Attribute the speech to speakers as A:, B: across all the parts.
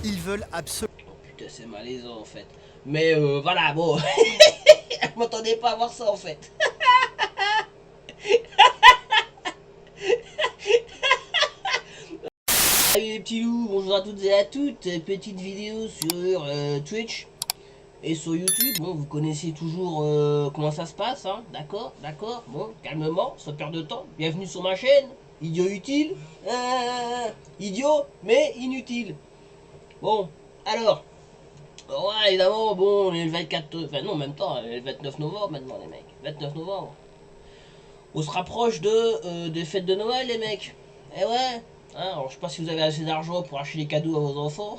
A: Ils veulent absolument...
B: Oh putain, c'est malaisant en fait. Mais voilà, bon. Je m'attendais pas à voir ça en fait. Salut les petits loups, bonjour à toutes et à toutes. Petite vidéo sur Twitch et sur YouTube. Bon, vous connaissez toujours comment ça se passe, hein. D'accord, d'accord. Bon, calmement, sans perdre de temps. Bienvenue sur ma chaîne. Idiot utile. Idiot, mais inutile. Bon, alors. Ouais, évidemment, bon, on est le 24... Enfin non, en même temps, le 29 novembre maintenant, les mecs. 29 novembre. On se rapproche des fêtes de Noël, les mecs. Eh ouais. Hein, alors, je sais pas si vous avez assez d'argent pour acheter des cadeaux à vos enfants.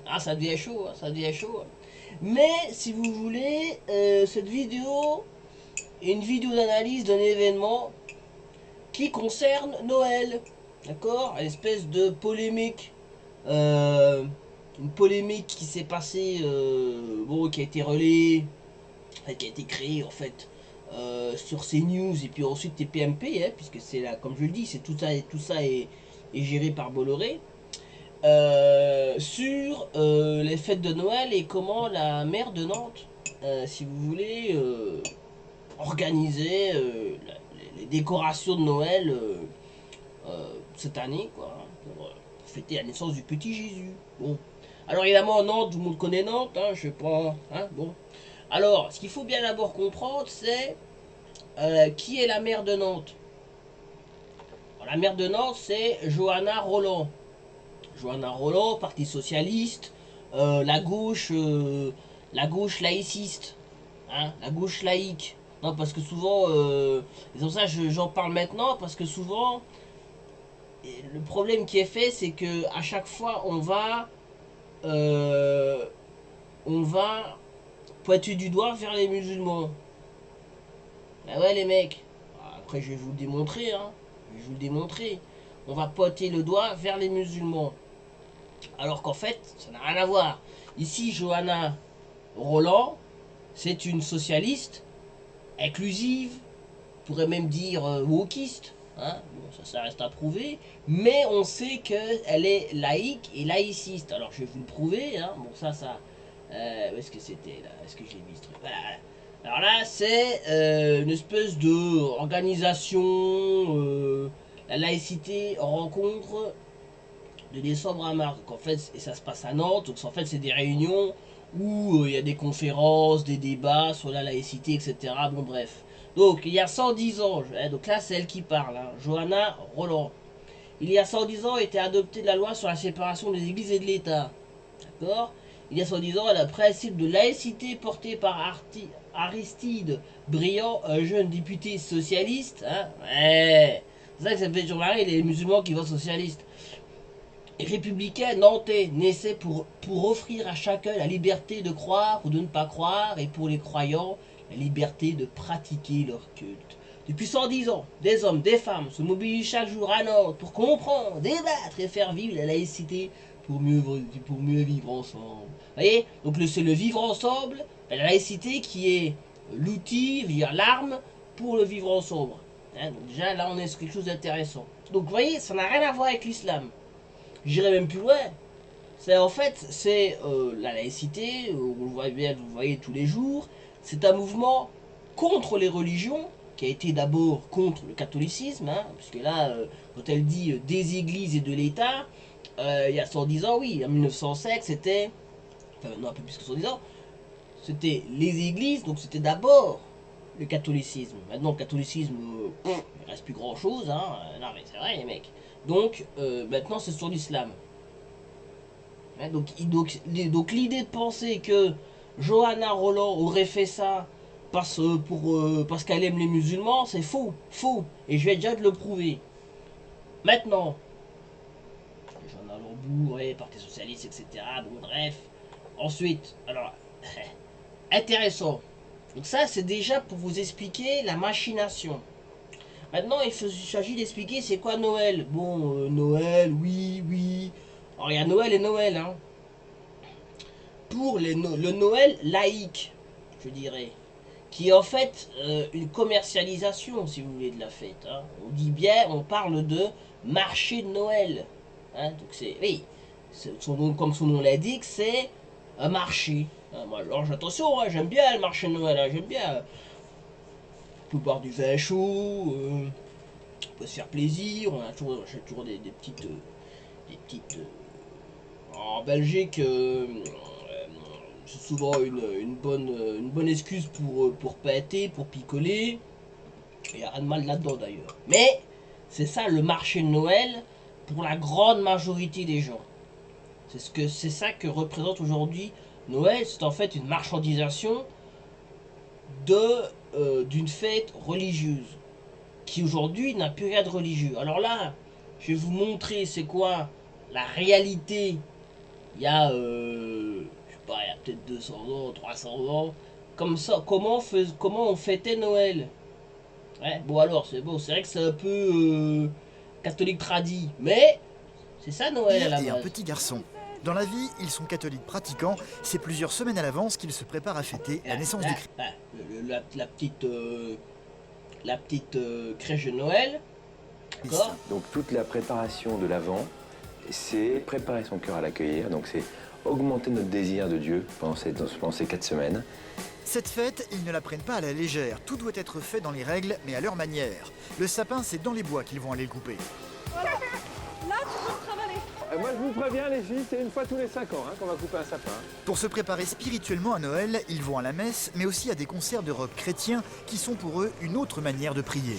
B: Ah, ça devient chaud, hein, ça devient chaud. Mais, si vous voulez, cette vidéo est une vidéo d'analyse d'un événement qui concerne Noël. D'accord? Une espèce de polémique. Euh, une polémique qui s'est passée, bon, qui a été relayée, qui a été créée en fait sur CNews et puis ensuite TPMP, hein, puisque c'est là, comme je le dis, c'est tout ça est géré par Bolloré. Sur les fêtes de Noël et comment la maire de Nantes, si vous voulez, organiser les décorations de Noël cette année, quoi, pour fêter la naissance du petit Jésus. Bon. Alors évidemment, Nantes, tout le monde connaît Nantes, hein, je sais pas, hein, bon. Alors, ce qu'il faut bien d'abord comprendre, c'est qui est la maire de Nantes. Alors, la maire de Nantes, c'est Johanna Rolland. Johanna Rolland, Parti Socialiste, la gauche laïciste, hein, la gauche laïque. Non, parce que souvent, c'est pour ça que j'en parle maintenant, parce que souvent, le problème qui est fait, c'est que à chaque fois, euh, on va pointer du doigt vers les musulmans. Bah ouais, les mecs. Après, je vais vous le démontrer, hein. Je vais vous le démontrer. On va pointer le doigt vers les musulmans. Alors qu'en fait, ça n'a rien à voir. Ici, Johanna Rolland, c'est une socialiste inclusive, on pourrait même dire wokiste. Hein, bon, ça reste à prouver. Mais on sait qu'elle est laïque et laïciste. Alors, je vais vous le prouver. Hein. Bon, où est-ce que c'était là? Est-ce que j'ai mis ce truc? Voilà. Alors là, c'est une espèce de organisation, la laïcité rencontre de décembre à mars. Donc en fait, et ça se passe à Nantes. Donc en fait, c'est des réunions où il y a des conférences, des débats sur la laïcité, etc. Bon, bref. Donc il y a 110 ans, hein, donc là c'est elle qui parle, hein, Johanna Rolland. Il y a 110 ans était adoptée la loi sur la séparation des églises et de l'État. D'accord. Il y a 110 ans, le principe de laïcité porté par Aristide Briand, un jeune député socialiste. Hein, ouais. C'est ça que ça fait toujours marrer les musulmans qui votent socialistes. Républicain nantais naissait pour offrir à chacun la liberté de croire ou de ne pas croire, et pour les croyants, la liberté de pratiquer leur culte. Depuis 110 ans, des hommes, des femmes se mobilisent chaque jour à Nantes pour comprendre, débattre et faire vivre la laïcité pour mieux vivre ensemble. Vous voyez? Donc c'est le vivre ensemble, la laïcité qui est l'outil, l'arme pour le vivre ensemble. Hein, donc déjà là on est sur quelque chose d'intéressant. Donc vous voyez, ça n'a rien à voir avec l'islam. J'irai même plus loin. C'est en fait, c'est la laïcité, on le voit bien, vous le voyez tous les jours. C'est un mouvement contre les religions, qui a été d'abord contre le catholicisme, hein, puisque là, quand elle dit des églises et de l'État, il y a 110 ans, oui, en 1905, c'était, enfin non, un peu plus que 110 ans, c'était les églises, donc c'était d'abord le catholicisme. Maintenant, le catholicisme, il reste plus grand chose, hein, non mais c'est vrai les mecs. Donc, maintenant c'est sur l'islam. Hein, donc l'idée de penser que Johanna Rolland aurait fait ça parce qu'elle aime les musulmans, c'est faux, faux. Et je vais déjà te le prouver. Maintenant, Johanna Lambourg, ouais, Parti Socialiste, etc. Bon, bref. Ensuite, alors, intéressant. Donc ça, c'est déjà pour vous expliquer la machination. Maintenant, il s'agit d'expliquer c'est quoi Noël. Bon, Noël, oui, oui. Alors, il y a Noël et Noël, hein. Pour le Noël laïque, je dirais, qui est en fait une commercialisation, si vous voulez, de la fête. Hein. On dit bien, on parle de marché de Noël. Hein. Donc c'est, oui, Comme son nom l'indique, c'est un marché. Moi, alors attention, j'aime bien le marché de Noël, j'aime bien. On peut boire du vin chaud, on peut se faire plaisir, j'ai toujours des petites... en Belgique, c'est souvent une bonne excuse pour pâter, pour picoler. Il n'y a rien de mal là-dedans d'ailleurs. Mais c'est ça le marché de Noël pour la grande majorité des gens. C'est ça que représente aujourd'hui Noël. C'est en fait une marchandisation d'une fête religieuse qui aujourd'hui n'a plus rien de religieux. Alors là, je vais vous montrer c'est quoi la réalité il y a, je sais pas, il y a peut-être 200 ans, 300 ans. Comme ça, comment on fêtait Noël. Ouais, bon alors, c'est bon, c'est vrai que c'est un peu catholique tradit, mais c'est ça Noël à la
A: Et un
B: base.
A: petit garçon. Dans la vie, ils sont catholiques pratiquants. C'est plusieurs semaines à l'avance qu'ils se préparent à fêter la naissance du Christ.
B: La petite crèche de Noël, d'accord.
C: Donc toute la préparation de l'Avent, c'est préparer son cœur à l'accueillir. Donc c'est augmenter notre désir de Dieu pendant ces 4 semaines.
A: Cette fête, ils ne la prennent pas à la légère. Tout doit être fait dans les règles, mais à leur manière. Le sapin, c'est dans les bois qu'ils vont aller le couper.
D: Voilà. Là, tu peux travailler.
C: Moi je vous préviens les filles, c'est une fois tous les 5 ans qu'on va couper un sapin.
A: Pour se préparer spirituellement à Noël, ils vont à la messe, mais aussi à des concerts de rock chrétien qui sont pour eux une autre manière de prier.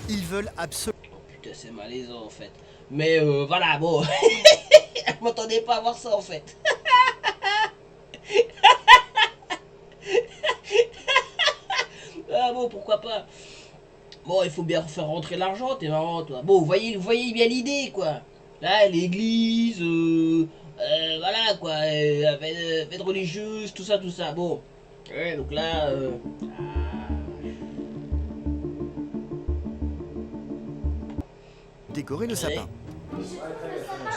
A: Ils veulent absolument...
B: Putain, c'est malaisant en fait. Mais voilà, bon. Je m'attendais pas à voir ça en fait. Ah bon, pourquoi pas. Bon, il faut bien faire rentrer l'argent, t'es marrant toi. Bon, vous voyez bien l'idée quoi. Là, l'église, voilà quoi, fête religieuse, tout ça, tout ça. Bon, ouais, donc là,
A: décorer le sapin.
B: le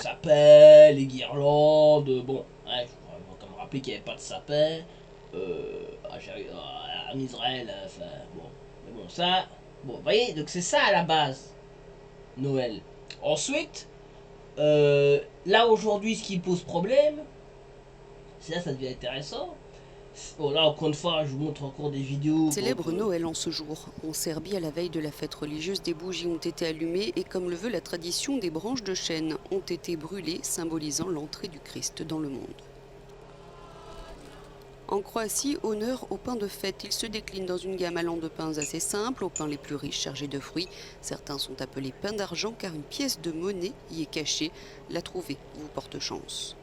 B: sapin, les guirlandes, bon, ouais, faut quand même rappeler qu'il n'y avait pas de sapin en Israël, enfin, bon, mais bon, ça, bon, vous voyez, donc c'est ça à la base, Noël. Ensuite, là aujourd'hui, ce qui pose problème, c'est là, ça devient intéressant. Bon, là, encore une fois, je vous montre encore des vidéos.
E: On célèbre Noël en ce jour. En Serbie, à la veille de la fête religieuse, des bougies ont été allumées et, comme le veut la tradition, des branches de chêne ont été brûlées, symbolisant l'entrée du Christ dans le monde. En Croatie, honneur au pain de fête. Il se décline dans une gamme allant de pains assez simples aux pains les plus riches chargés de fruits. Certains sont appelés pains d'argent car une pièce de monnaie y est cachée. La trouver vous porte chance.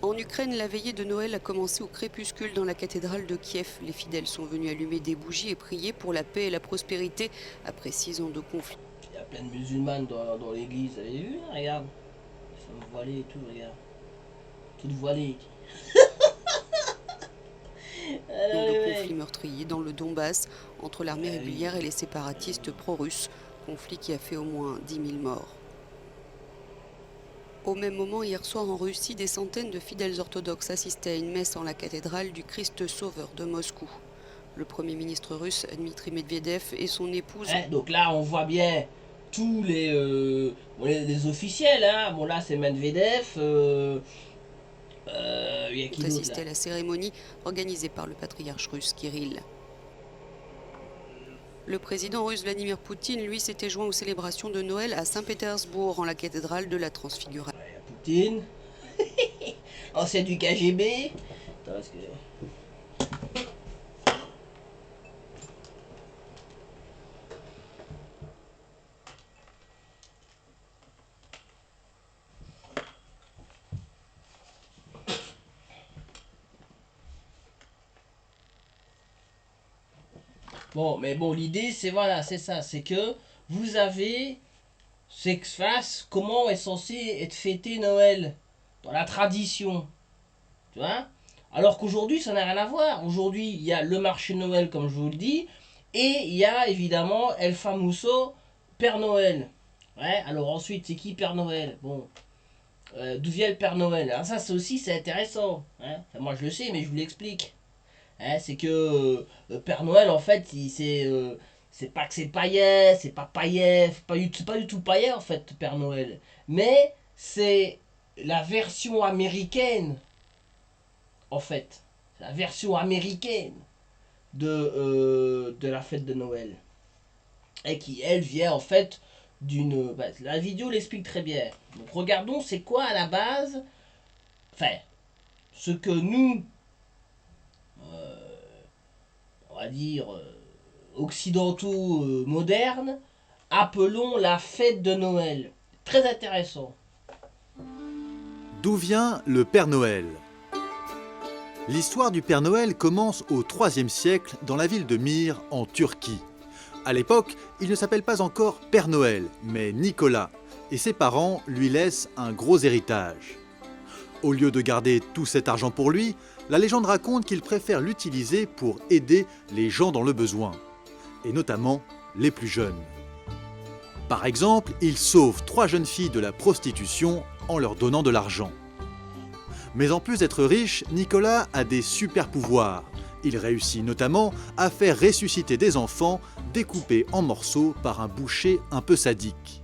E: En Ukraine, la veillée de Noël a commencé au crépuscule dans la cathédrale de Kiev. Les fidèles sont venus allumer des bougies et prier pour la paix et la prospérité après 6 ans de conflit.
B: Il y a plein de musulmanes dans l'église, vous avez vu, hein, regarde. Les femmes voilées et tout, regarde. Toutes voilées.
E: Le conflit meurtrier dans le Donbass entre l'armée régulière et les séparatistes pro-russes, conflit qui a fait au moins 10 000 morts. Au même moment, hier soir en Russie, des centaines de fidèles orthodoxes assistaient à une messe en la cathédrale du Christ Sauveur de Moscou. Le Premier ministre russe Dmitri Medvedev et son épouse...
B: Donc là, on voit bien tous les officiels. Hein. Bon, là, c'est Medvedev. Y a qui
E: ont
B: d'autre,
E: assisté à la cérémonie organisée par le patriarche russe Kirill. Le président russe Vladimir Poutine, lui, s'était joint aux célébrations de Noël à Saint-Pétersbourg, en la cathédrale de la Transfiguration.
B: Poutine, ancien du KGB. Attends, est-ce que... Bon, mais bon, l'idée, c'est voilà, c'est ça, c'est que vous avez, comment est censé être fêté Noël dans la tradition, tu vois. Alors qu'aujourd'hui, ça n'a rien à voir. Aujourd'hui, il y a le marché de Noël, comme je vous le dis, et il y a évidemment El Famoso, Père Noël. Ouais, alors ensuite, c'est qui Père Noël? Bon, d'où vient le Père Noël? Alors ça, c'est aussi, c'est intéressant. Hein, enfin, moi, je le sais, mais je vous l'explique. Hein, c'est que Père Noël, en fait, c'est pas que c'est paillet, c'est pas paillet, c'est pas du tout paillet, en fait, Père Noël. Mais c'est la version américaine, en fait. La version américaine de la fête de Noël. Et qui, elle, vient, en fait, d'une... Bah, la vidéo l'explique très bien. Donc, regardons, c'est quoi, à la base... Enfin, ce que nous... on va dire, occidentaux modernes, appelons la fête de Noël. Très intéressant.
F: D'où vient le Père Noël? L'histoire du Père Noël commence au IIIe siècle dans la ville de Myre, en Turquie. À l'époque, il ne s'appelle pas encore Père Noël, mais Nicolas, et ses parents lui laissent un gros héritage. Au lieu de garder tout cet argent pour lui, la légende raconte qu'il préfère l'utiliser pour aider les gens dans le besoin, et notamment les plus jeunes. Par exemple, il sauve 3 jeunes filles de la prostitution en leur donnant de l'argent. Mais en plus d'être riche, Nicolas a des super pouvoirs. Il réussit notamment à faire ressusciter des enfants découpés en morceaux par un boucher un peu sadique.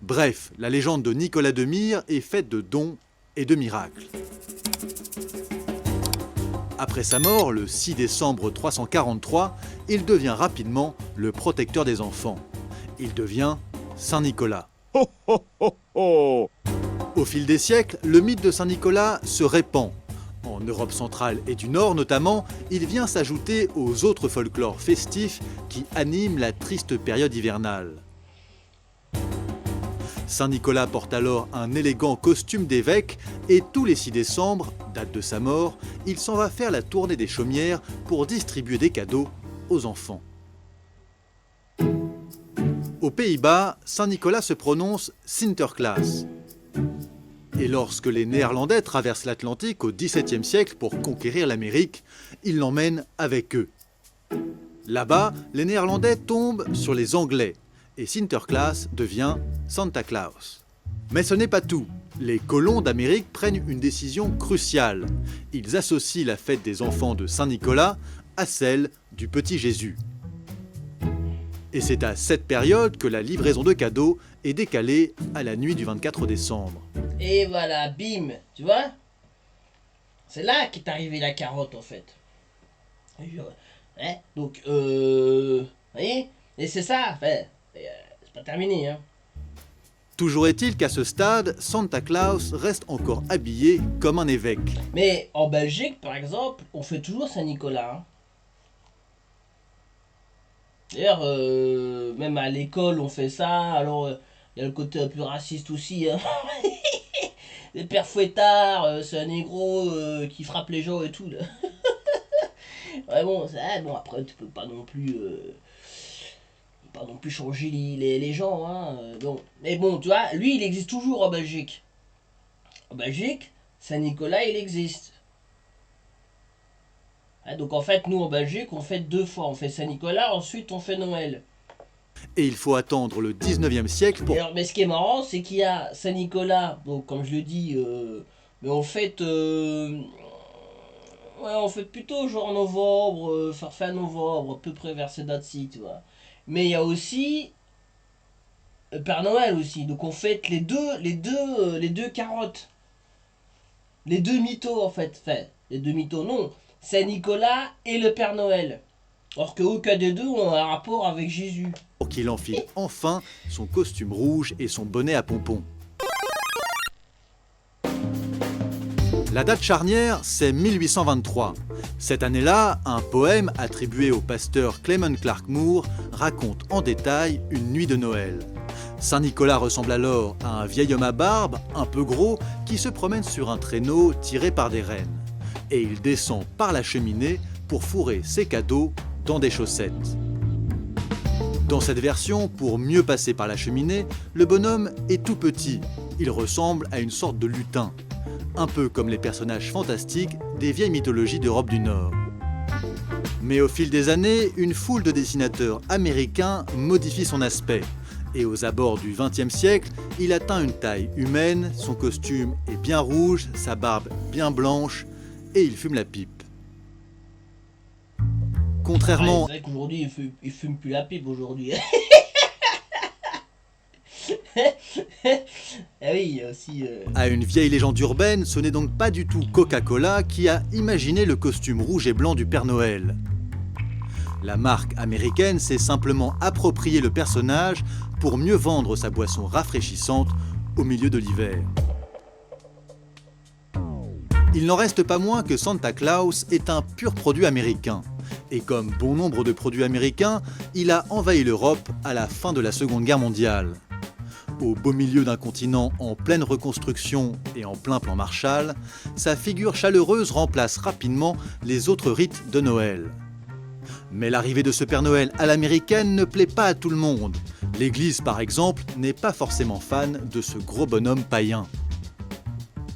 F: Bref, la légende de Nicolas de Myre est faite de dons et de miracles. Après sa mort, le 6 décembre 343, il devient rapidement le protecteur des enfants. Il devient Saint Nicolas.
G: Ho, ho, ho, ho.
F: Au fil des siècles, le mythe de Saint Nicolas se répand. En Europe centrale et du Nord notamment, il vient s'ajouter aux autres folklores festifs qui animent la triste période hivernale. Saint Nicolas porte alors un élégant costume d'évêque et tous les 6 décembre, date de sa mort, il s'en va faire la tournée des chaumières pour distribuer des cadeaux aux enfants. Aux Pays-Bas, Saint Nicolas se prononce Sinterklaas. Et lorsque les Néerlandais traversent l'Atlantique au XVIIe siècle pour conquérir l'Amérique, ils l'emmènent avec eux. Là-bas, les Néerlandais tombent sur les Anglais et Sinterklaas devient Santa Claus. Mais ce n'est pas tout. Les colons d'Amérique prennent une décision cruciale. Ils associent la fête des enfants de Saint-Nicolas à celle du petit Jésus. Et c'est à cette période que la livraison de cadeaux est décalée à la nuit du 24 décembre.
B: Et voilà, bim, tu vois? C'est là qu'est arrivée la carotte, en fait. Hein? Donc, vous voyez? Et c'est ça, enfin, c'est pas terminé, hein.
F: Toujours est-il qu'à ce stade, Santa Claus reste encore habillé comme un évêque.
B: Mais en Belgique, par exemple, on fait toujours Saint-Nicolas. Hein. D'ailleurs, même à l'école, on fait ça. Alors, il y a le côté un peu raciste aussi. Hein. Les pères fouettards, c'est un négro qui frappe les gens et tout. Là. Ouais, bon, bon, après, tu peux pas non plus... pas non plus changer les gens, hein. Bon. Mais bon, tu vois, lui, il existe toujours en Belgique. En Belgique, Saint-Nicolas, il existe. Hein, donc en fait, nous, en Belgique, on fait 2 fois. On fait Saint-Nicolas, ensuite on fait Noël.
F: Et il faut attendre le 19e siècle pour...
B: Alors, mais ce qui est marrant, c'est qu'il y a Saint-Nicolas, donc comme je le dis, mais en fait... ouais, on fait plutôt genre novembre, fin novembre, à peu près vers ces dates-ci, tu vois. Mais il y a aussi Père Noël aussi. Donc on fête les deux carottes. Les 2 mythos en fait. Enfin, les 2 mythos non. Saint-Nicolas et le Père Noël. Or qu'aucun des deux ont un rapport avec Jésus.
F: Pour qu'il enfile enfin son costume rouge et son bonnet à pompons. La date charnière, c'est 1823. Cette année-là, un poème attribué au pasteur Clement Clark Moore raconte en détail une nuit de Noël. Saint-Nicolas ressemble alors à un vieil homme à barbe, un peu gros, qui se promène sur un traîneau tiré par des rennes. Et il descend par la cheminée pour fourrer ses cadeaux dans des chaussettes. Dans cette version, pour mieux passer par la cheminée, le bonhomme est tout petit. Il ressemble à une sorte de lutin. Un peu comme les personnages fantastiques des vieilles mythologies d'Europe du Nord. Mais au fil des années, une foule de dessinateurs américains modifie son aspect. Et aux abords du XXe siècle, il atteint une taille humaine, son costume est bien rouge, sa barbe bien blanche, et il fume la pipe. Contrairement
B: c'est vrai qu'aujourd'hui, il fume plus la pipe aujourd'hui. Ah oui, il y a aussi...
F: à une vieille légende urbaine, ce n'est donc pas du tout Coca-Cola qui a imaginé le costume rouge et blanc du Père Noël. La marque américaine s'est simplement approprié le personnage pour mieux vendre sa boisson rafraîchissante au milieu de l'hiver. Il n'en reste pas moins que Santa Claus est un pur produit américain. Et comme bon nombre de produits américains, il a envahi l'Europe à la fin de la Seconde Guerre mondiale. Au beau milieu d'un continent en pleine reconstruction et en plein plan Marshall, sa figure chaleureuse remplace rapidement les autres rites de Noël. Mais l'arrivée de ce Père Noël à l'américaine ne plaît pas à tout le monde. L'Église, par exemple, n'est pas forcément fan de ce gros bonhomme païen.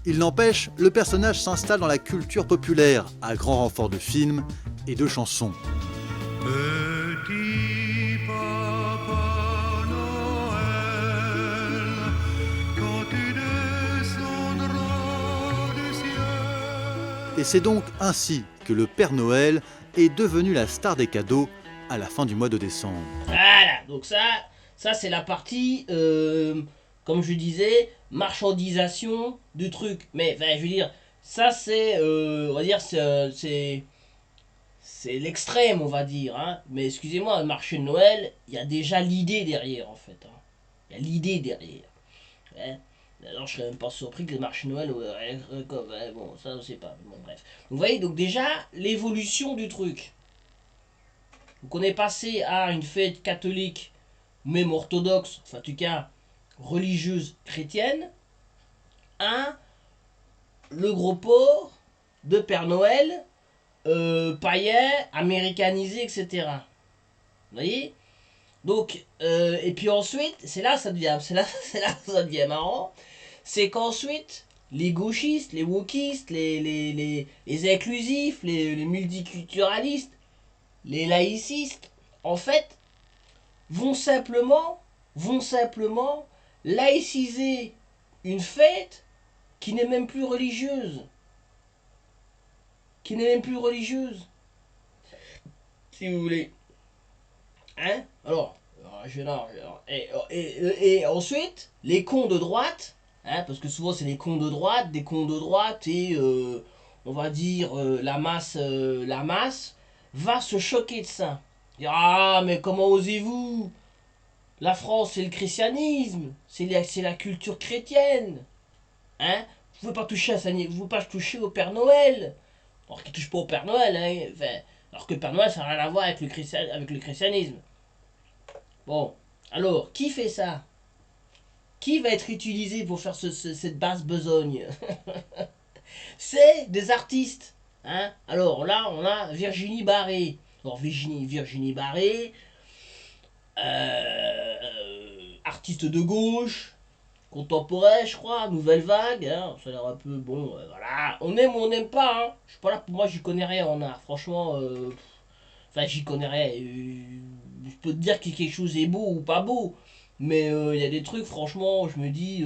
F: Il n'empêche, le personnage s'installe dans la culture populaire, à grand renfort de films et de chansons.
H: Petit Papa Noël, quand tu descendras du ciel.
F: Et c'est donc ainsi que le Père Noël est devenu la star des cadeaux à la fin du mois de décembre.
B: Voilà, donc ça c'est la partie, comme je disais, marchandisation du truc. Mais enfin, je veux dire, ça c'est, on va dire, c'est l'extrême, on va dire. Hein. Mais excusez-moi, le marché de Noël, il y a déjà l'idée derrière, en fait. Hein. Il y a l'idée derrière. Ouais. Alors, je serais même pas surpris que le marché de Noël, bon, ça je sais pas. Bon, bref. Vous voyez, donc déjà, l'évolution du truc. Donc on est passé à une fête catholique, même orthodoxe, enfin en tout cas religieuse chrétienne, à le gros porc de Père Noël, païen, américanisé, etc. Vous voyez? Donc, et puis ensuite, c'est là que ça devient marrant, c'est qu'ensuite, les gauchistes, les wokistes, les inclusifs, les multiculturalistes, les laïcistes, en fait, vont simplement laïciser une fête qui n'est même plus religieuse. Qui n'est même plus religieuse. Si vous voulez. Hein? Alors et ensuite, les cons de droite, hein, parce que souvent c'est des cons de droite et on va dire la masse va se choquer de ça. Dire, ah, mais comment osez-vous? La France, c'est le christianisme, c'est la culture chrétienne. Hein? Vous ne pouvez pas toucher à ça, vous pouvez pas toucher au Père Noël. Alors qu'il ne touche pas au Père Noël, hein, enfin, alors que le Père Noël, ça n'a rien à voir avec le christianisme. Bon, alors, qui fait ça? Qui va être utilisé pour faire cette basse besogne? C'est des artistes. Hein? Alors là, on a Virginie Barré. Alors Virginie Barré, artiste de gauche, contemporain, je crois, nouvelle vague. Hein? Ça a l'air un peu bon. Voilà, on aime ou on n'aime pas. Hein? Je suis pas là pour moi, j'y connais rien en art. Franchement, enfin, j'y connais rien. Je peux te dire que quelque chose est beau ou pas beau, mais il y a des trucs, franchement, je me dis,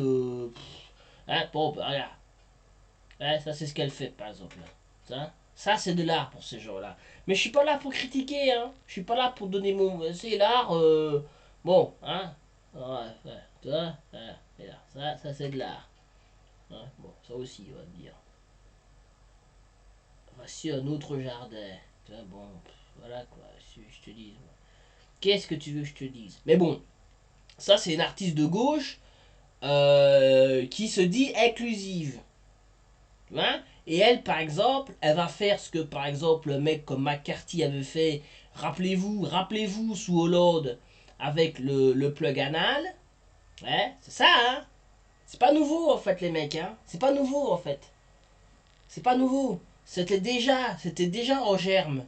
B: hein, bon, bah, regarde. Ouais, ça c'est ce qu'elle fait par exemple là. Ça c'est de l'art pour ces gens-là. Mais je suis pas là pour critiquer, hein. Je suis pas là pour donner mon. C'est l'art. Bon, hein. Ouais, tu vois, ça c'est de l'art. Ouais, bon, ça aussi, on va me dire. Voici un autre jardin. Tu vois, bon, voilà quoi. Je te dis. Qu'est-ce que tu veux que je te dise? Mais bon, ça c'est une artiste de gauche qui se dit inclusive. Hein? Et elle, par exemple, elle va faire ce que, par exemple, un mec comme McCarthy avait fait. Rappelez-vous sous Hollande avec le plug anal. Ouais, c'est ça, hein? C'est pas nouveau, en fait, les mecs, hein? C'est pas nouveau, en fait. C'est pas nouveau. C'était déjà en germe.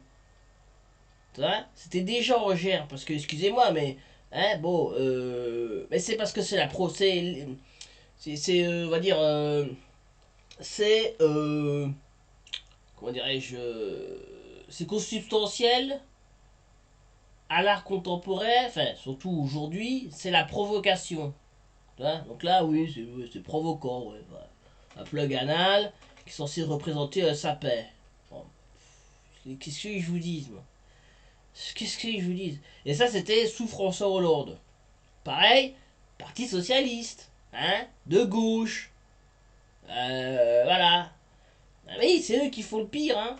B: Tu vois? C'était déjà en germe. Parce que, excusez-moi, mais, hein, bon, mais c'est parce que c'est la pro. C'est on va dire, c'est comment dirais-je, c'est consubstantiel à l'art contemporain, enfin surtout aujourd'hui, c'est la provocation. Hein? Donc là oui, c'est provoquant, ouais, voilà. Un plug anal qui est censé représenter un sapin. Bon. Qu'est-ce que je vous dis, moi? Qu'est-ce que je vous dis? Et ça, c'était sous François Hollande. Pareil, Parti Socialiste, hein, de gauche. Voilà. Ah oui, c'est eux qui font le pire, hein.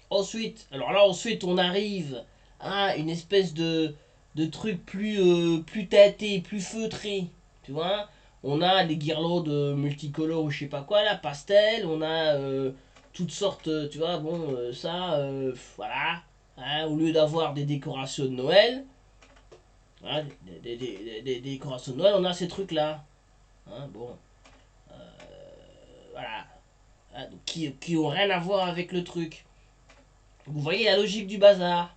B: Ensuite, alors là, ensuite, on arrive à une espèce de truc plus tâté, plus feutré. Tu vois? On a les guirlandes multicolores ou je sais pas quoi, là, pastel. On a toutes sortes, tu vois, bon, ça, voilà. Hein, au lieu d'avoir des décorations de Noël, hein, des décorations de Noël, on a ces trucs-là. Hein, bon, voilà. Hein, donc, qui ont rien à voir avec le truc. Vous voyez la logique du bazar.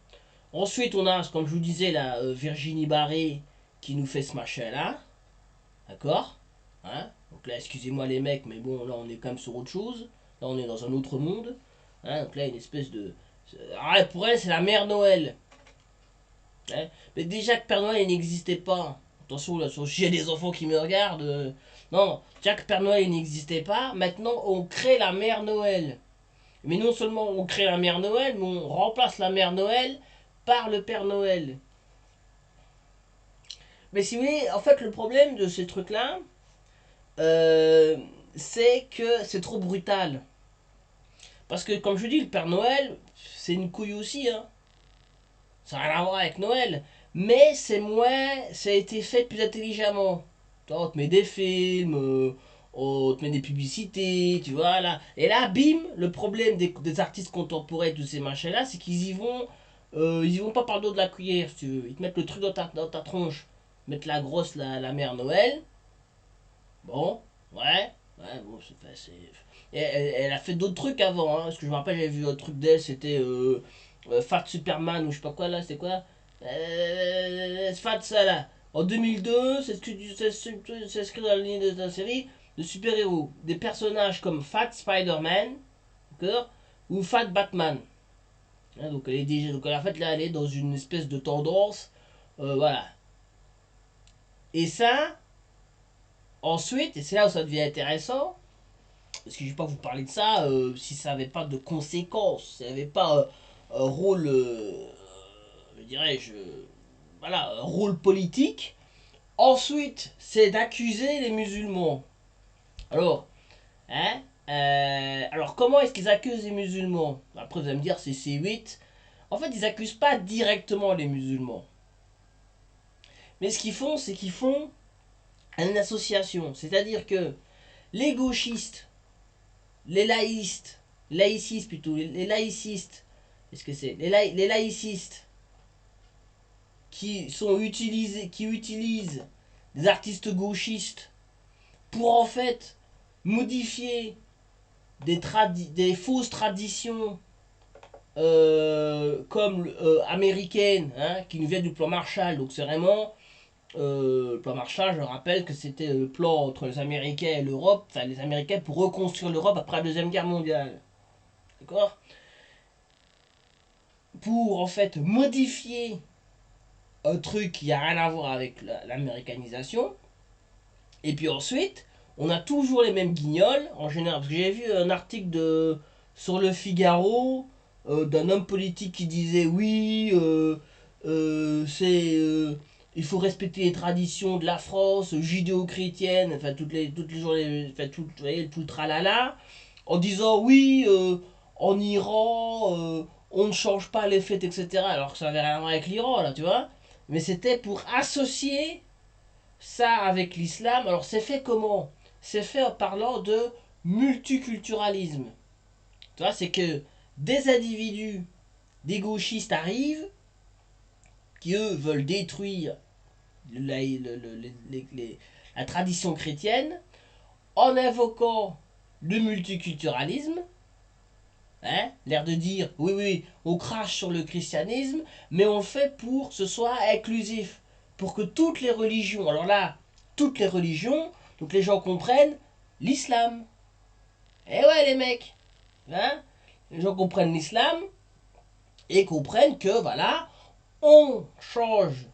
B: Ensuite, on a, comme je vous disais, la Virginie Barré qui nous fait ce machin-là. D'accord? Hein? Donc là, excusez-moi les mecs, mais bon, là, on est quand même sur autre chose. Là, on est dans un autre monde. Hein? Donc là, une espèce de... Ah, pour elle, c'est la mère Noël. Hein? Mais déjà que Père Noël il n'existait pas. Attention, là, si j'ai des enfants qui me regardent. Non, déjà que Père Noël il n'existait pas, maintenant, on crée la mère Noël. Mais non seulement on crée la mère Noël, mais on remplace la mère Noël par le Père Noël. Mais si vous voulez, en fait, le problème de ces trucs-là, c'est que c'est trop brutal. Parce que, comme je dis, le Père Noël, c'est une couille aussi, hein. Ça n'a rien à voir avec Noël. Mais c'est moins... Ça a été fait plus intelligemment. On te met des films... on te met des publicités, tu vois, là. Et là, bim, le problème des artistes contemporains, tous ces machins-là, c'est qu'ils y vont pas par le dos de la cuillère, si tu veux. Ils te mettent le truc dans ta tronche. Ils mettent la grosse, la mère Noël. Bon, ouais, bon, c'est... Elle a fait d'autres trucs avant, hein, parce que je me rappelle, j'avais vu un truc d'elle, c'était Fat Superman, ou je sais pas quoi, là, c'était quoi Fat, ça, là. En 2002, c'est ce que dans la ligne de la série, de super-héros, des personnages comme Fat Spider-Man, d'accord, ou Fat Batman. Hein, donc elle est déjà, donc en fait là elle est dans une espèce de tendance, voilà. Et ça, ensuite, et c'est là où ça devient intéressant, parce que je vais pas vous parler de ça si ça n'avait pas de conséquences, si ça n'avait pas un rôle, dirais-je, voilà, un rôle politique. Ensuite, c'est d'accuser les musulmans. Alors, hein, alors comment est-ce qu'ils accusent les musulmans? Après vous allez me dire c'est C8. En fait ils accusent pas directement les musulmans. Mais ce qu'ils font c'est qu'ils font une association. C'est-à-dire que les gauchistes, les laïcistes plutôt, les laïcistes, qu'est-ce que c'est les laïcistes qui utilisent des artistes gauchistes pour en fait modifier des fausses traditions comme américaines, hein, qui nous viennent du plan Marshall. Donc c'est vraiment le plan Marshall, je rappelle que c'était le plan entre les Américains et l'Europe, enfin les Américains pour reconstruire l'Europe après la Deuxième Guerre mondiale. D'accord? Pour en fait modifier un truc qui n'a rien à voir avec l'américanisation. Et puis ensuite, on a toujours les mêmes guignols, en général. Parce que j'ai vu un article sur le Figaro d'un homme politique qui disait oui, il faut respecter les traditions de la France, judéo-chrétienne, enfin toutes les journées, enfin tout le tralala, en disant oui, en Iran, on ne change pas les fêtes, etc. Alors que ça n'avait rien à voir avec l'Iran, là, tu vois. Mais c'était pour associer ça avec l'islam. Alors c'est fait comment? C'est fait en parlant de multiculturalisme. Tu vois, c'est que des individus, des gauchistes arrivent, qui eux veulent détruire la tradition chrétienne en invoquant le multiculturalisme. Hein, l'air de dire, oui, oui, on crache sur le christianisme, mais on le fait pour que ce soit inclusif. Pour que toutes les religions, alors là, toutes les religions, donc les gens comprennent l'islam. Eh ouais les mecs, hein, les gens comprennent l'islam et comprennent que voilà, on change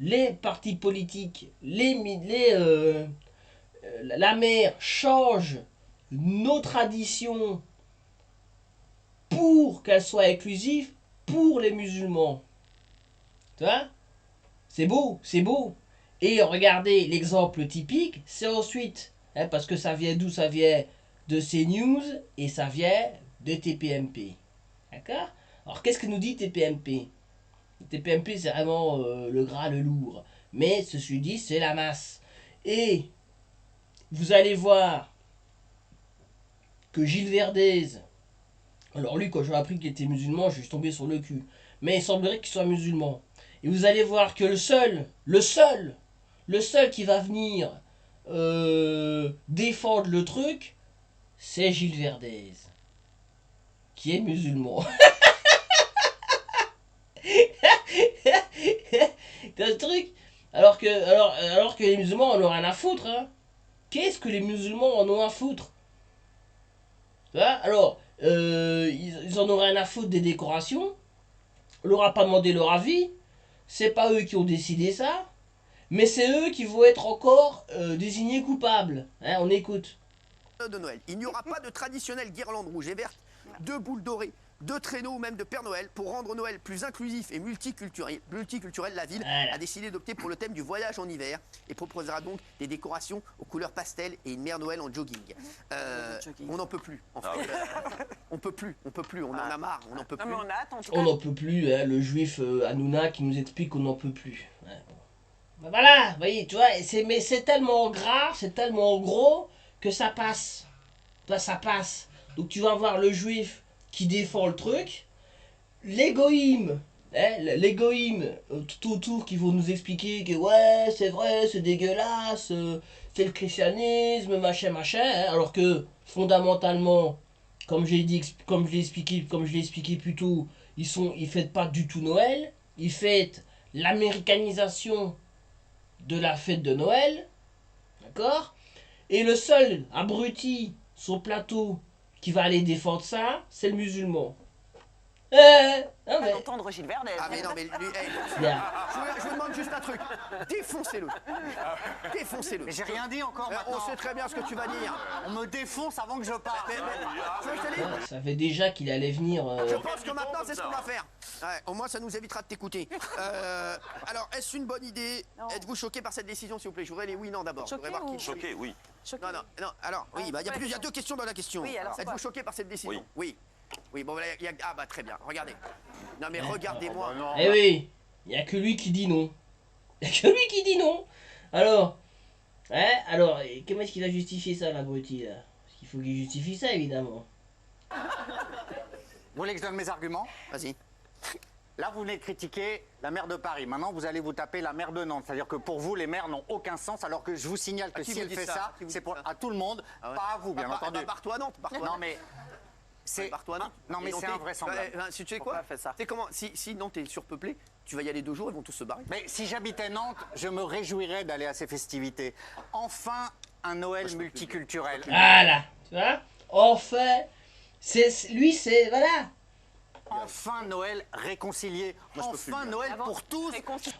B: les partis politiques, la mère change nos traditions pour qu'elles soient inclusives pour les musulmans. Tu vois? C'est beau, c'est beau. Et regardez, l'exemple typique, c'est ensuite, hein, parce que ça vient d'où? Ça vient de CNews et ça vient de TPMP. D'accord? Alors qu'est-ce que nous dit TPMP? TPMP, c'est vraiment le gras, le lourd. Mais ceci dit, c'est la masse. Et vous allez voir que Gilles Verdez, alors lui, quand j'ai appris qu'il était musulman, je suis tombé sur le cul. Mais il semblerait qu'il soit musulman. Et vous allez voir que le seul qui va venir défendre le truc, c'est Gilles Verdez, qui est musulman. T'as ce truc? Alors que les musulmans en ont rien à foutre. Hein. Qu'est-ce que les musulmans en ont à foutre? Tu vois? Alors, ils en ont rien à foutre des décorations. On leur a pas demandé leur avis. C'est pas eux qui ont décidé ça. Mais c'est eux qui vont être encore désignés coupables. Hein, on écoute.
I: De Noël. Il n'y aura pas de traditionnelle guirlande rouge et verte, de boules dorées, de traîneaux ou même de Père Noël. Pour rendre Noël plus inclusif et multiculturel, la ville a décidé d'opter pour le thème du voyage en hiver et proposera donc des décorations aux couleurs pastel et une mère Noël en jogging. On n'en peut plus. En fait. On peut plus, on en a marre, on n'en peut plus.
B: On n'en peut plus, hein, le juif Hanouna qui nous explique qu'on n'en peut plus. Ouais, bon. Ben voilà, vous voyez, tu vois, mais c'est tellement gras, c'est tellement gros que ça passe. Toi, ça passe. Donc tu vas voir le juif qui défend le truc, les goïms, hein, les goïms tout autour qui vont nous expliquer que ouais, c'est vrai, c'est dégueulasse, c'est le christianisme, machin, hein, alors que fondamentalement, comme je l'ai expliqué plus tôt, ils fêtent pas du tout Noël, ils fêtent l'américanisation de la fête de Noël, d'accord? Et le seul abruti sur le plateau qui va aller défendre ça, c'est le musulman. Non mais...
J: Entendre Gilles Verdez.
I: Ah mais non mais lui,
B: Bien.
I: je vous demande juste un truc. Défoncez-le. Défoncez-le.
J: Mais j'ai rien dit encore maintenant.
I: On sait très bien ce que tu vas dire.
J: On me défonce avant que je parte.
I: Tu veux que je te dise
B: Ça savait déjà qu'il allait venir...
I: Je pense que maintenant c'est ce qu'on va faire. Ouais, au moins ça nous évitera de t'écouter. Alors est-ce une bonne idée? Êtes-vous choqué par cette décision s'il vous plaît? Je voudrais les oui non d'abord.
J: Choqué
I: oui. Non. Alors oui, il y a deux questions dans la question.
J: Oui, alors,
I: êtes-vous choqué par cette décision? Oui. Oui, bon, ah bah très bien, regardez. Non mais regardez-moi.
B: Eh oui, il n'y a que lui qui dit non. Il n'y a que lui qui dit non. Alors, comment est-ce qu'il a justifié ça, l'abruti, là? Parce qu'il faut qu'il justifie ça, évidemment.
J: Vous voulez que je donne mes arguments?
I: Vas-y.
J: Là, vous venez de critiquer la maire de Paris. Maintenant, vous allez vous taper la maire de Nantes. C'est-à-dire que pour vous, les maires n'ont aucun sens, alors que je vous signale que si elle fait ça, c'est pour à tout le monde, pas à vous, bien entendu.
I: Barre-toi à Nantes,
J: Non mais... C'est non mais c'est invraisemblable.
I: Tu sais quoi? C'est comment? Si Nantes est surpeuplée, tu vas y aller 2 jours, ils vont tous se barrer.
J: Mais si j'habitais Nantes, je me réjouirais d'aller à ces festivités. Enfin, un Noël multiculturel.
B: Voilà, tu vois? Enfin, voilà.
J: Enfin Noël réconcilié. Enfin Noël pour tous.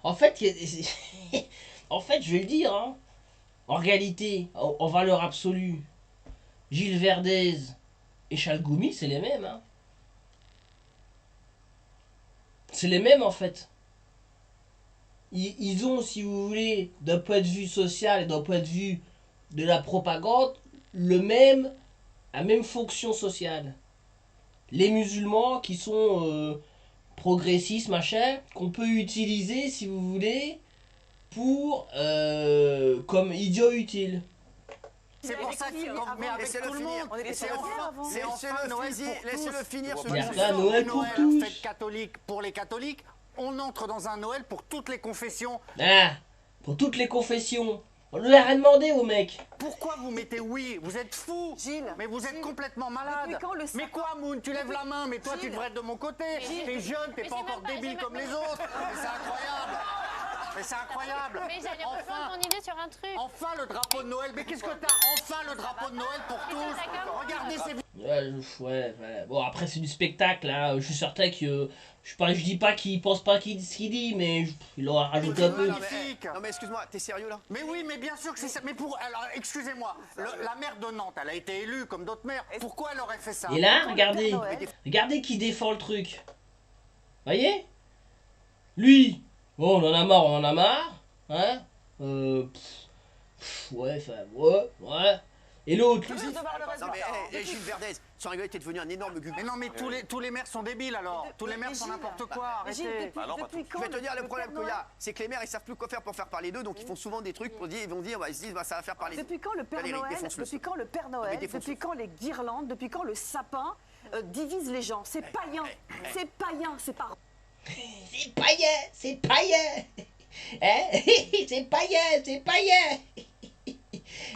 B: En fait, je vais le dire, hein. En réalité, en valeur absolue, Gilles Verdez et Chalgoumi, c'est les mêmes. Hein. C'est les mêmes en fait. Ils ont, si vous voulez, d'un point de vue social et d'un point de vue de la propagande, la même fonction sociale. Les musulmans qui sont progressistes, machin, qu'on peut utiliser, si vous voulez, pour comme idiot utile.
J: C'est pour ça que mais avec tout le monde.
I: Laissez-le finir ce
B: Il y a un Noël pour tous.
J: Fête catholique pour les catholiques. On entre dans un Noël pour toutes les confessions.
B: Ah, pour toutes les confessions. On ne l'a rien demandé au mec.
J: Pourquoi vous mettez oui? Vous êtes fou.
D: Gilles.
J: Mais vous êtes complètement malade. Mais quoi, Moon? Tu lèves la main, mais toi tu devrais être de mon côté. T'es jeune, t'es pas encore débile comme les autres. Mais c'est incroyable. Mais c'est incroyable.
K: Mais j'allais rejoindre ton idée sur un truc.
J: Enfin le drapeau de Noël. Mais qu'est-ce que t'as? Enfin le drapeau de Noël pour tous. Regardez ces...
B: Ouais. Bon, après c'est du spectacle, hein. Je suis certain que... Je dis pas qu'il pense pas ce qu'il dit, mais il aura rajouté un peu.
I: Non mais excuse-moi, t'es sérieux là?
J: Mais oui, mais bien sûr que c'est ça. Mais pour... Alors, excusez-moi, la maire de Nantes, elle a été élue comme d'autres maires. Pourquoi elle aurait fait ça?
B: Et là, regardez qui défend le truc. Voyez? Lui, bon, on en a marre. Hein? Ouais, enfin, ouais. Et l'autre,
I: Non mais, Gilles Verdez, sans rigoler, t'es devenu un énorme gugus.
J: Mais non, mais tous les maires sont débiles alors. Tous les maires sont n'importe quoi, arrêtez.
I: Je vais te dire le problème qu'il y a, c'est que les maires ils savent plus quoi faire pour faire parler d'eux, donc ils font souvent des trucs pour dire, ils vont dire, bah, ils se disent, bah, ça va faire parler.
D: Depuis quand le Père Noël, depuis quand les guirlandes, depuis quand le sapin divise les gens? C'est païen, c'est païen, c'est pas...
B: c'est païen. Hein? c'est païen.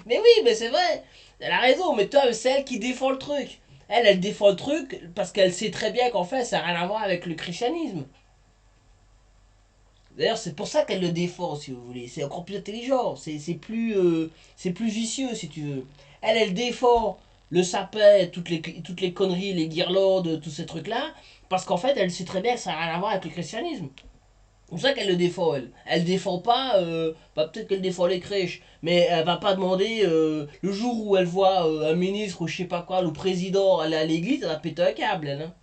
B: Mais oui, mais c'est vrai. Elle a raison, mais toi, c'est elle qui défend le truc. Elle défend le truc parce qu'elle sait très bien qu'en fait, ça n'a rien à voir avec le christianisme. D'ailleurs, c'est pour ça qu'elle le défend, si vous voulez. C'est encore plus intelligent. C'est plus vicieux, si tu veux. Elle défend le sapin, toutes les conneries, les guirlandes, tous ces trucs-là, parce qu'en fait, elle sait très bien que ça n'a rien à voir avec le christianisme. C'est pour ça qu'elle le défend, elle. Elle défend pas, peut-être qu'elle défend les crèches, mais elle va pas demander, le jour où elle voit un ministre ou je sais pas quoi, le président aller à l'église, elle va péter un câble, elle. Hein.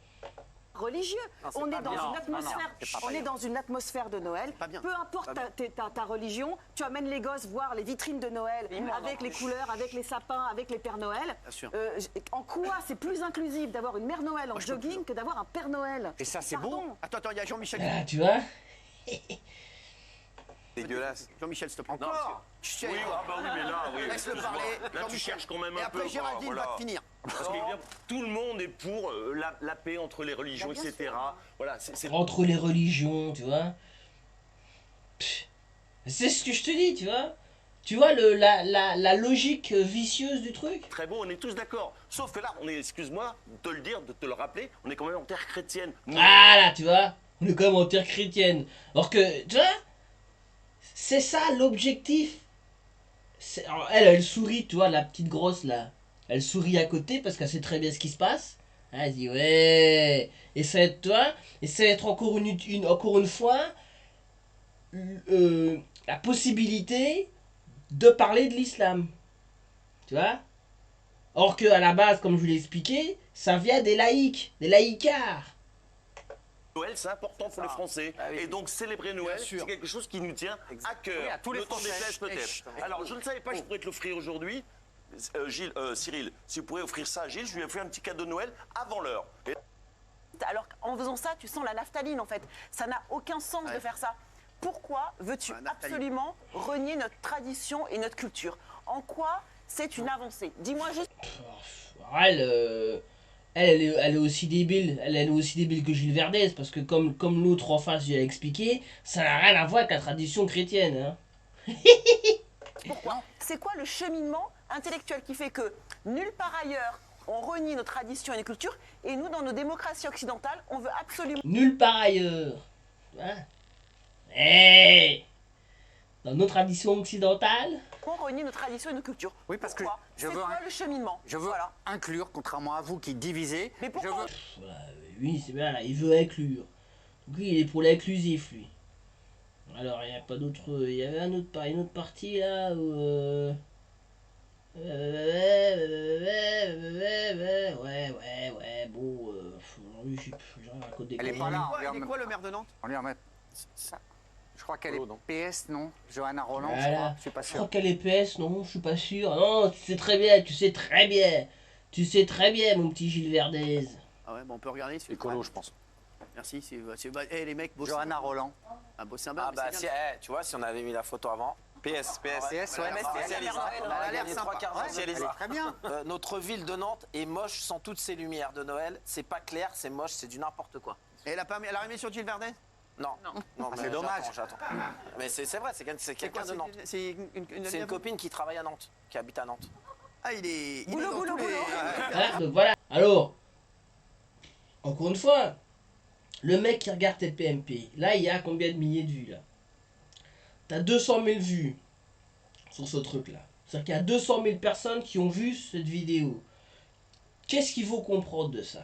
D: Religieux. On est dans une atmosphère de Noël. Peu importe ta religion, tu amènes les gosses voir les vitrines de Noël avec les couleurs, avec les sapins, avec les Pères Noël. En quoi c'est plus inclusif d'avoir une Mère Noël en jogging que d'avoir un Père Noël?
J: Et ça, c'est beau.
I: Attends, il y a Jean-Michel.
B: Ah, tu vois?
I: Dégueulasse. Jean-Michel, s'il te plaît.
L: Encore?
I: Oui,
L: mais là, oui.
I: Laisse-le parler.
L: Là, tu cherches quand même
I: et
L: un peu.
I: après, Géraldine va te finir.
L: Parce que tout le monde est pour la paix entre les religions, etc. Voilà,
B: entre les religions, tu vois. C'est ce que je te dis, tu vois. Tu vois la logique vicieuse du truc?
L: Très beau, on est tous d'accord. Sauf que là, on est, excuse-moi de te le dire, de te le rappeler, on est quand même en terre chrétienne.
B: Ah là, tu vois, on est quand même en terre chrétienne. Alors que, tu vois, c'est ça l'objectif. Elle sourit, tu vois, la petite grosse là. Elle sourit à côté parce qu'elle sait très bien ce qui se passe. Elle dit ouais. Et ça va être, toi, et ça va être encore une fois la possibilité de parler de l'islam. Tu vois? Or que à la base, comme je vous l'ai expliqué, ça vient des laïcs, des laïcards.
L: Noël, c'est important pour les Français. Et donc, célébrer Noël, c'est quelque chose qui nous tient à cœur.
J: Oui, à tous les
L: Le temps
J: Français.
L: des fêtes, peut-être. Alors, je ne savais pas que je pourrais te l'offrir aujourd'hui. Cyril, si vous pouvez offrir ça à Gilles, je lui ai fait un petit cadeau de Noël avant l'heure.
D: Alors en faisant ça, tu sens la naphtaline en fait. Ça n'a aucun sens de faire ça. Pourquoi veux-tu absolument renier notre tradition et notre culture? En quoi c'est une avancée? Dis-moi juste.
B: Elle est aussi débile. Elle est aussi débile que Gilles Verdez, parce que comme l'autre en face lui a expliqué, ça n'a rien à voir avec la tradition chrétienne. Hein.
D: Pourquoi? C'est quoi le cheminement intellectuel qui fait que nulle part ailleurs on renie nos traditions et nos cultures, et nous, dans nos démocraties occidentales, on veut absolument...
B: Nulle part ailleurs. Hein? Hey, dans nos traditions occidentales,
D: on renie nos traditions et nos cultures.
J: Oui, parce que
D: je veux le cheminement.
J: Je veux inclure, contrairement à vous qui divisez.
D: Mais pourquoi?
B: Oui, c'est bien, il veut inclure. Donc lui, il est pour l'inclusif, lui. Alors, il n'y a pas d'autre... Il y avait une autre partie, là, où... Ouais, bon, aujourd'hui, j'en raconte des...
J: Elle est pas là.
I: Il est quoi le maire de Nantes?
J: On lui remet ça. Je crois qu'elle est PS, non? Johanna Roland,
B: voilà.
J: je suis pas sûr.
B: Je crois qu'elle est PS, non, je suis pas sûr. Non, tu sais très bien, mon petit Gilles Verdez.
I: Ah ouais, bon, on peut regarder.
L: Écolo, je pense.
I: Merci, les mecs, bossent.
J: Johanna Roland.
I: Ah, bossent un bar.
M: Ah bah, si, tu vois, si on avait mis la photo avant. PS,
J: ouais.
M: Très bien. Notre ville de Nantes est moche sans toutes ces lumières de Noël. C'est pas clair, c'est moche, c'est du n'importe quoi.
I: Et elle a remis sur Gilles Verdez?
M: Non.
J: C'est dommage.
M: J'attends. Mais c'est vrai, c'est quelqu'un de Nantes. C'est une copine qui travaille à Nantes, qui habite à Nantes.
I: Ah, il est
D: boulot.
B: Donc voilà. Alors, encore une fois, le mec qui regarde TPMP, là, il y a combien de milliers de vues, là? T'as 200 000 vues sur ce truc-là. C'est-à-dire qu'il y a 200 000 personnes qui ont vu cette vidéo. Qu'est-ce qu'ils vont comprendre de ça?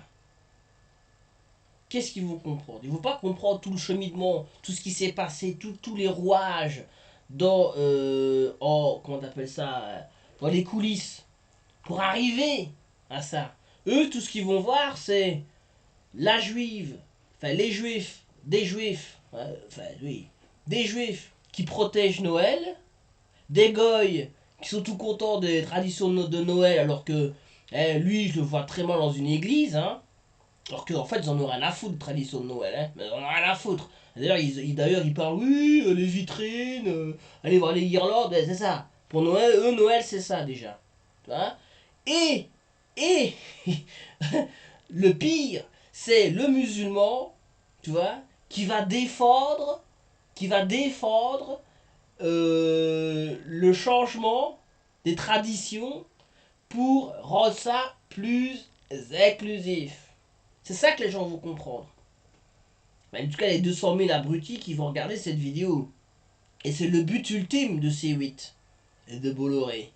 B: Qu'est-ce qu'ils vont comprendre? Ils vont pas comprendre tout le cheminement, tout ce qui s'est passé, tous les rouages dans, comment t'appelles ça, dans les coulisses, pour arriver à ça. Eux, tout ce qu'ils vont voir, c'est la juive, enfin les juifs des juifs, enfin oui, des juifs qui protègent Noël, des goy qui sont tout contents des traditions de Noël alors que lui je le vois très mal dans une église, hein, alors qu'en fait ils en ont rien à foutre de tradition de Noël, hein, mais ils en ont rien à foutre. D'ailleurs ils parlent, oui, les vitrines, allez voir les guirlandes, c'est ça. Pour Noël, Noël c'est ça déjà. Tu vois, et le pire, c'est le musulman, tu vois, qui va défendre le changement des traditions pour rendre ça plus inclusif. C'est ça que les gens vont comprendre. Mais en tout cas, les 200 000 abrutis qui vont regarder cette vidéo. Et c'est le but ultime de C8 et de Bolloré.